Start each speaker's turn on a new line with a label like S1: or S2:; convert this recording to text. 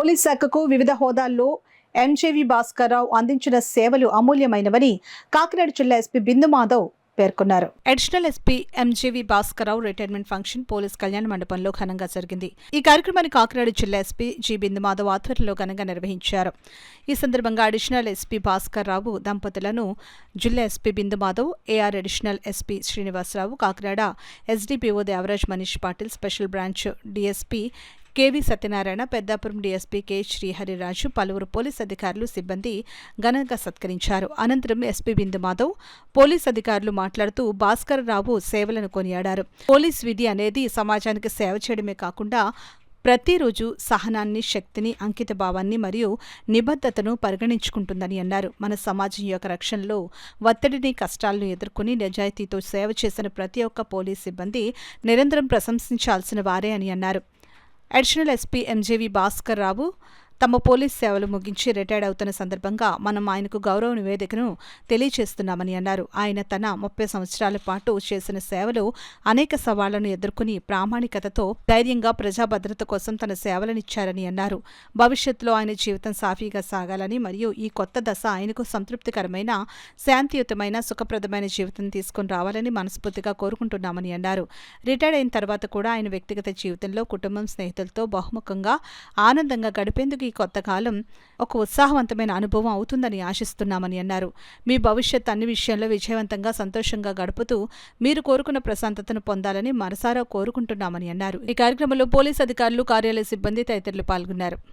S1: Police శాఖకు వివిధ హోదాల్లో ఎంజేవి భాస్కర్రావు అందించిన సేవలు అమూల్యమైనవని కాకినాడ జిల్లా ఎస్పీ బిందు మాధవ్ పేర్కొన్నారు. Additional SP MJV Bhaskar Rao retirement function police కళ్యాణ మండపంలో ఘనంగా జరిగింది. ఈ కార్యక్రమాన్ని కాకినాడ జిల్లా ఎస్పీ జి బిందు మాధవ్ ఆధ్వర్యంలో ఘనంగా నిర్వహించారు. ఈ సందర్భంగా అడిషనల్ ఎస్పీ భాస్కర్రావు దంపతులను జిల్లా SP Bindu Madhav, AR additional SP Srinivasarao, Kakinada SDPO Devaraj Manish Patil, special branch DSP KV Satyanarayana, Peddapuram DSP K Srihariraju, పలువురు పోలీస్ అధికారులు, సిబ్బంది ఘనంగా సత్కరించారు. అనంతరం ఎస్పీ బిందు మాధవ్ పోలీస్ అధికారులు మాట్లాడుతూ భాస్కర్రావు సేవలను కొనియాడారు. పోలీస్ విధి అనేది సమాజానికి సేవ చేయడమే కాకుండా ప్రతిరోజు సహనాన్ని, శక్తిని, అంకిత భావాన్ని మరియు నిబద్ధతను పరిగణించుకుంటుందని అన్నారు. మన సమాజం యొక్క రక్షణలో ఒత్తిడిని, కష్టాలను ఎదుర్కొని నిజాయితీతో సేవ చేసిన ప్రతి ఒక్క పోలీస్ సిబ్బంది నిరంతరం ప్రశంసించాల్సిన వారే అని అన్నారు. అడిషనల్ ఎస్పీ ఎంజేవి భాస్కర్రావు తమ పోలీస్ సేవలు ముగించి రిటైర్డ్ అవుతున్న సందర్భంగా మనం ఆయనకు గౌరవ నివేదికను తెలియజేస్తున్నామని అన్నారు. ఆయన తన 30 సంవత్సరాల పాటు చేసిన సేవలు అనేక సవాళ్లను ఎదుర్కొని ప్రామాణికతతో ధైర్యంగా ప్రజా భద్రత కోసం తన సేవలనిచ్చారని అన్నారు. భవిష్యత్తులో ఆయన జీవితం సాఫీగా సాగాలని మరియు ఈ కొత్త దశ ఆయనకు సంతృప్తికరమైన, శాంతియుతమైన, సుఖప్రదమైన జీవితం తీసుకుని రావాలని మనస్ఫూర్తిగా కోరుకుంటున్నామని అన్నారు. రిటైర్డ్ అయిన తర్వాత కూడా ఆయన వ్యక్తిగత జీవితంలో కుటుంబం, స్నేహితులతో బహుముఖంగా ఆనందంగా గడిపేందుకు ఈ కొత్త కాలం ఒక ఉత్సాహవంతమైన అనుభవం అవుతుందని ఆశిస్తున్నామని అన్నారు. మీ భవిష్యత్ అన్ని విషయాల్లో విజయవంతంగా, సంతోషంగా గడుపుతూ మీరు కోరుకున్న ప్రశాంతతను పొందాలని మనసారా కోరుకుంటున్నామని అన్నారు. ఈ కార్యక్రమంలో పోలీస్ అధికారులు, కార్యాలయ సిబ్బంది తదితరులు పాల్గొన్నారు.